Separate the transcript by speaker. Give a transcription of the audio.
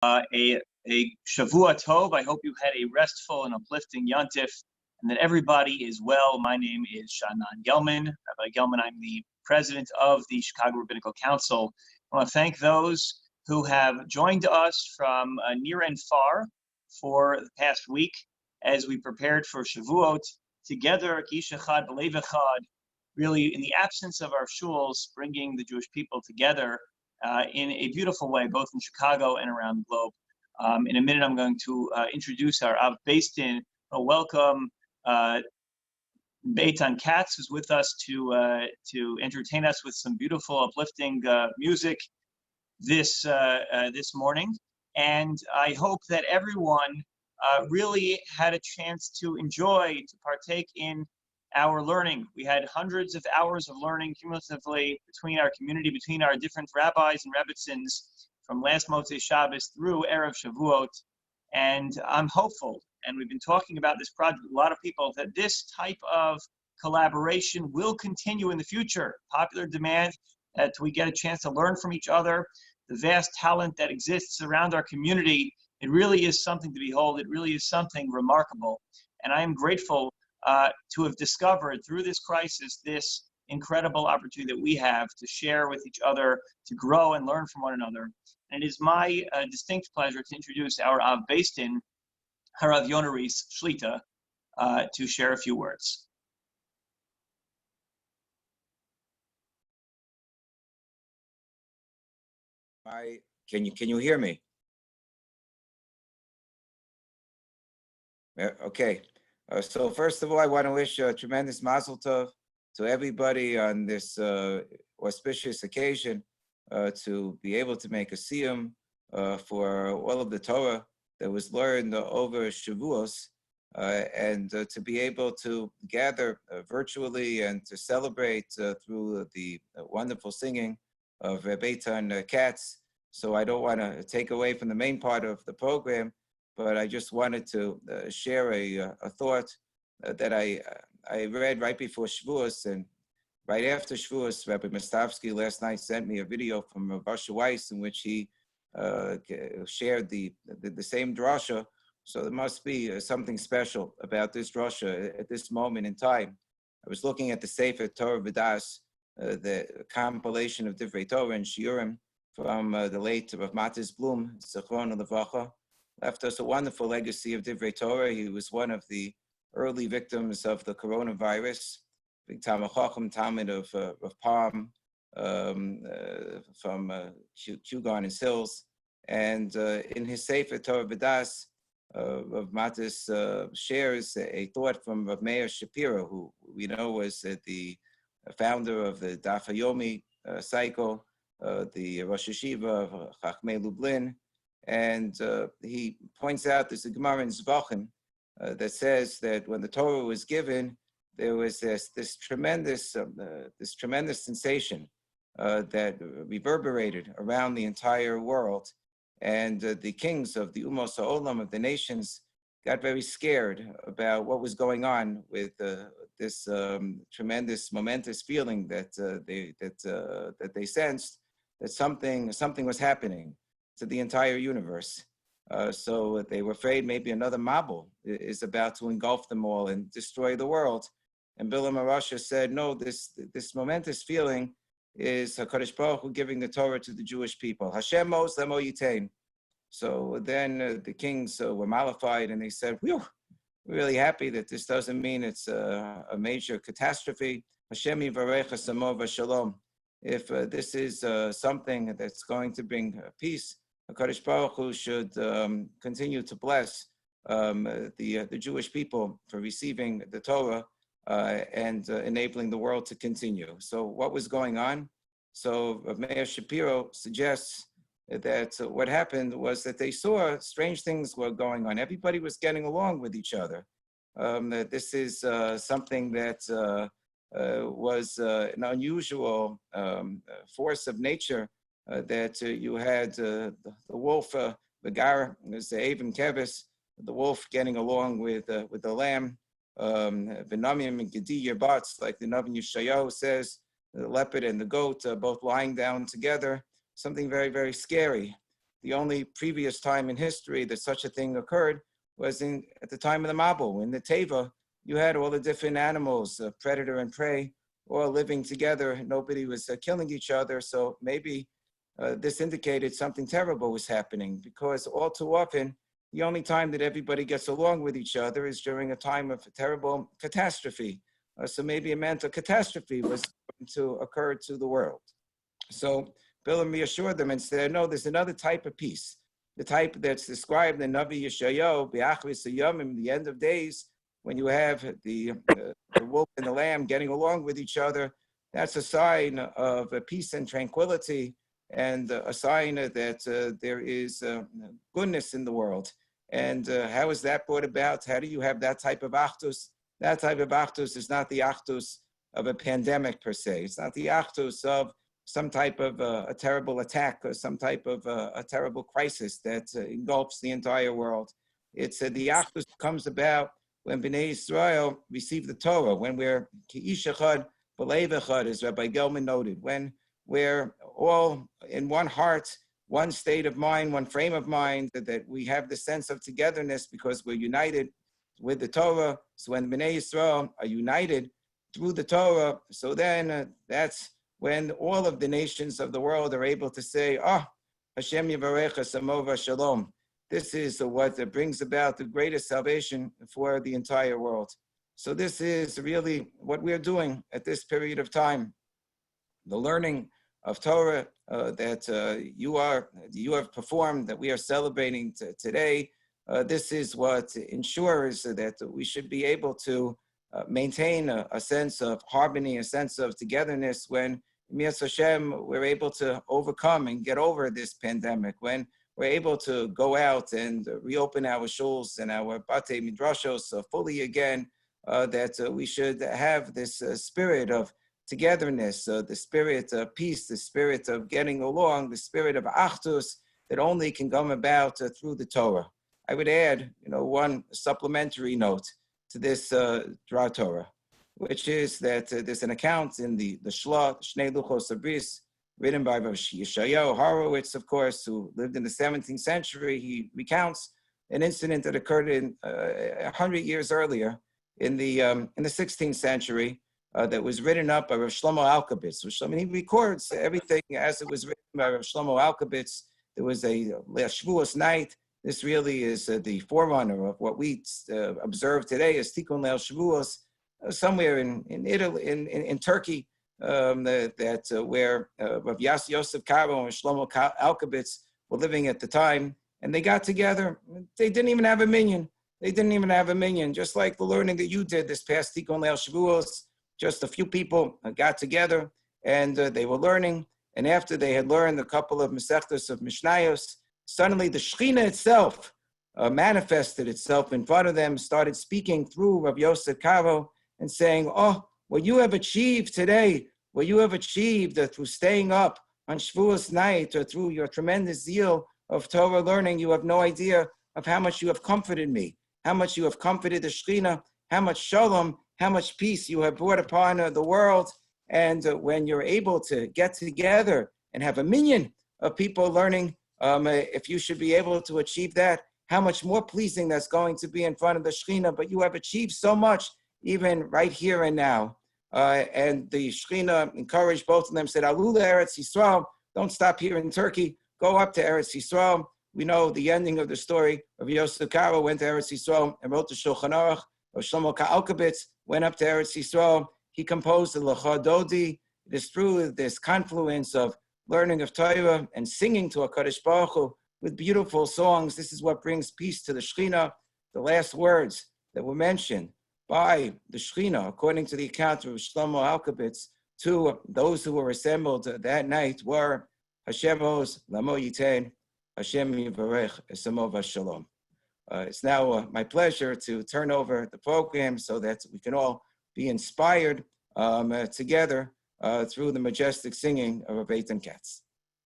Speaker 1: a Shavua Tov. I hope you had a restful and uplifting Yontif, and that everybody is well. My name is Shaanan Gelman. Rabbi Gelman, I'm the president of the Chicago Rabbinical Council. I want to thank those who have joined us from near and far for the past week as we prepared for Shavuot together, Kish Echad, B'Lev Echad, really in the absence of our shuls, bringing the Jewish people together in a beautiful way, both in Chicago and around the globe. In a minute, I'm going to introduce our Av Beistin. Welcome Eitan Katz, who's with us to entertain us with some beautiful, uplifting music this morning. And I hope that everyone really had a chance to enjoy, to partake in our learning. We had hundreds of hours of learning cumulatively between our community, between our different rabbis and rebbitzins from last Motzei Shabbos through Erev Shavuot. And I'm hopeful, and we've been talking about this project with a lot of people, that this type of collaboration will continue in the future. Popular demand that we get a chance to learn from each other, the vast talent that exists around our community. It really is something to behold. It really is something remarkable. And I am grateful to have discovered through this crisis this incredible opportunity that we have to share with each other, to grow and learn from one another. And it is my distinct pleasure to introduce our Av Beistin, Harav Yonna Reiss Shlita, to share a few words.
Speaker 2: Can you hear me? Okay. So first of all, I want to wish a tremendous mazel tov to everybody on this auspicious occasion to be able to make a siyum for all of the Torah that was learned over Shavuos, and to be able to gather virtually and to celebrate through the wonderful singing of Rabbi Eitan Katz. So I don't want to take away from the main part of the program, but I just wanted to share a thought that I read right before Shavuos, and right after Shavuos. Rabbi Mostavsky last night sent me a video from Rabbi Weiss in which he shared the same drasha. So there must be something special about this drasha at this moment in time. I was looking at the Sefer Torah V'das, the compilation of Divrei Torah and Shiurim from the late Rav Matis Blum, Zichron Levacha, left us a wonderful legacy of Divrei Torah. He was one of the early victims of the coronavirus, big Talmid Chacham, Talmid of Palm, from Kew Gardens Hills. And in his Sefer Torah V'das, Rav Matis shares a thought from Rav Meir Shapiro, who we know was the founder of the Daf HaYomi cycle, the Rosh Hashiva of Chachmei Lublin. And he points out there's a Gemara in Zvachim that says that when the Torah was given, there was this tremendous sensation that reverberated around the entire world. And the kings of the Umos HaOlam, of the nations, got very scared about what was going on with this tremendous, momentous feeling that they sensed that something was happening to the entire universe. So they were afraid maybe another Mabul is about to engulf them all and destroy the world. And Bilam HaRasha said, no, this momentous feeling is HaKadosh Baruch Hu giving the Torah to the Jewish people. Hashem mos lemo yitain. So then the kings were mollified and they said, we're really happy that this doesn't mean it's a major catastrophe. Hashem yivarech hasamo v'shalom. If this is something that's going to bring peace, HaKadosh Baruch Hu should continue to bless the Jewish people for receiving the Torah and enabling the world to continue. So what was going on? So Rav Meir Shapiro suggests that what happened was that they saw strange things were going on. Everybody was getting along with each other. That this is something that was an unusual force of nature, that you had the wolf, Begar, the Avim Kevis, the wolf getting along with the lamb, Benamim and Gedi Yerbats, like the Navi Yeshayahu says, the leopard and the goat both lying down together, something very, very scary. the only previous time in history that such a thing occurred was at the time of the Mabul. In the Teva, you had all the different animals, predator and prey, all living together. Nobody was killing each other. So maybe this indicated something terrible was happening, because all too often, the only time that everybody gets along with each other is during a time of a terrible catastrophe. So maybe it meant a catastrophe was going to occur to the world. So Bilam reassured them and said, no, there's another type of peace, the type that's described in Navi Yeshayahu, B'achris Hayamim, the end of days, when you have the wolf and the lamb getting along with each other. That's a sign of peace and tranquility, and a sign that there is goodness in the world. And how is that brought about? How do you have that type of achdus? That type of achdus is not the achdus of a pandemic per se. It's not the achdus of some type of a terrible attack or some type of a terrible crisis that engulfs the entire world. It's the achdus comes about when Bnei Israel receive the Torah, when we're ki'ish echad b'leiv echad, as Rabbi Gelman noted, when we're all in one heart, one state of mind, one frame of mind, that we have the sense of togetherness because we're united with the Torah. So when Bnei Israel are united through the Torah, so then that's when all of the nations of the world are able to say, Hashem Yivarecha Samova Shalom. This is what brings about the greatest salvation for the entire world. So this is really what we're doing at this period of time. The learning of Torah that you have performed, that we are celebrating today. This is what ensures that we should be able to maintain a sense of harmony, a sense of togetherness when, Mi'as Hashem, we're able to overcome and get over this pandemic, when we're able to go out and reopen our shuls and our batei midrashos fully again, that we should have this spirit of togetherness, the spirit of peace, the spirit of getting along, the spirit of achdus that only can come about through the Torah. I would add, one supplementary note to this Dra Torah, which is that there's an account in the Shla, Shnei Luchos Abris, written by Rabbi Yeshayahu Horowitz, of course, who lived in the 17th century. He recounts an incident that occurred 100 years earlier in the 16th century that was written up by Rav Shlomo Alkabetz. He records everything as it was written by Rav Shlomo Alkabetz. There was a Shavuos night. This really is the forerunner of what we observe today as Tikkun Leil Shavuos, somewhere in Italy, in Turkey, where Rav Yosef Karo and Shlomo Alkabetz were living at the time, and they got together. They didn't even have a minyan. Just like the learning that you did this past Tikkun Leil Shavuos. Just a few people got together and they were learning. And after they had learned a couple of Masechtos of Mishnayos, suddenly the Shekhinah itself manifested itself in front of them, started speaking through Rav Yosef Karo and saying, what you have achieved today, what you have achieved through staying up on Shavuos night or through your tremendous zeal of Torah learning, you have no idea of how much you have comforted me, how much you have comforted the Shekhinah, how much shalom, how much peace you have brought upon the world. And when you're able to get together and have a minyan of people learning, if you should be able to achieve that, how much more pleasing that's going to be in front of the Shekhinah. But you have achieved so much, even right here and now. And the Shekhinah encouraged both of them, said, Alu Eretz Yisrael, don't stop here in Turkey, go up to Eretz Yisrael. We know the ending of the story of Yosef Karo went to Eretz Yisrael and wrote the Shulchan Aruch. Shlomo Alkabetz went up to Eretz Yisrael. He composed the Lecha Dodi. It is through this confluence of learning of Torah and singing to HaKadosh Baruch Hu with beautiful songs. This is what brings peace to the Shekhinah. The last words that were mentioned by the Shekhinah, according to the account of Shlomo Alkabetz, to those who were assembled that night were Hashem Oz Lamo Yitein, Hashem Yivarech Esamo Vashalom. It's now my pleasure to turn over the program so that we can all be inspired together through the majestic singing of Eitan Katz.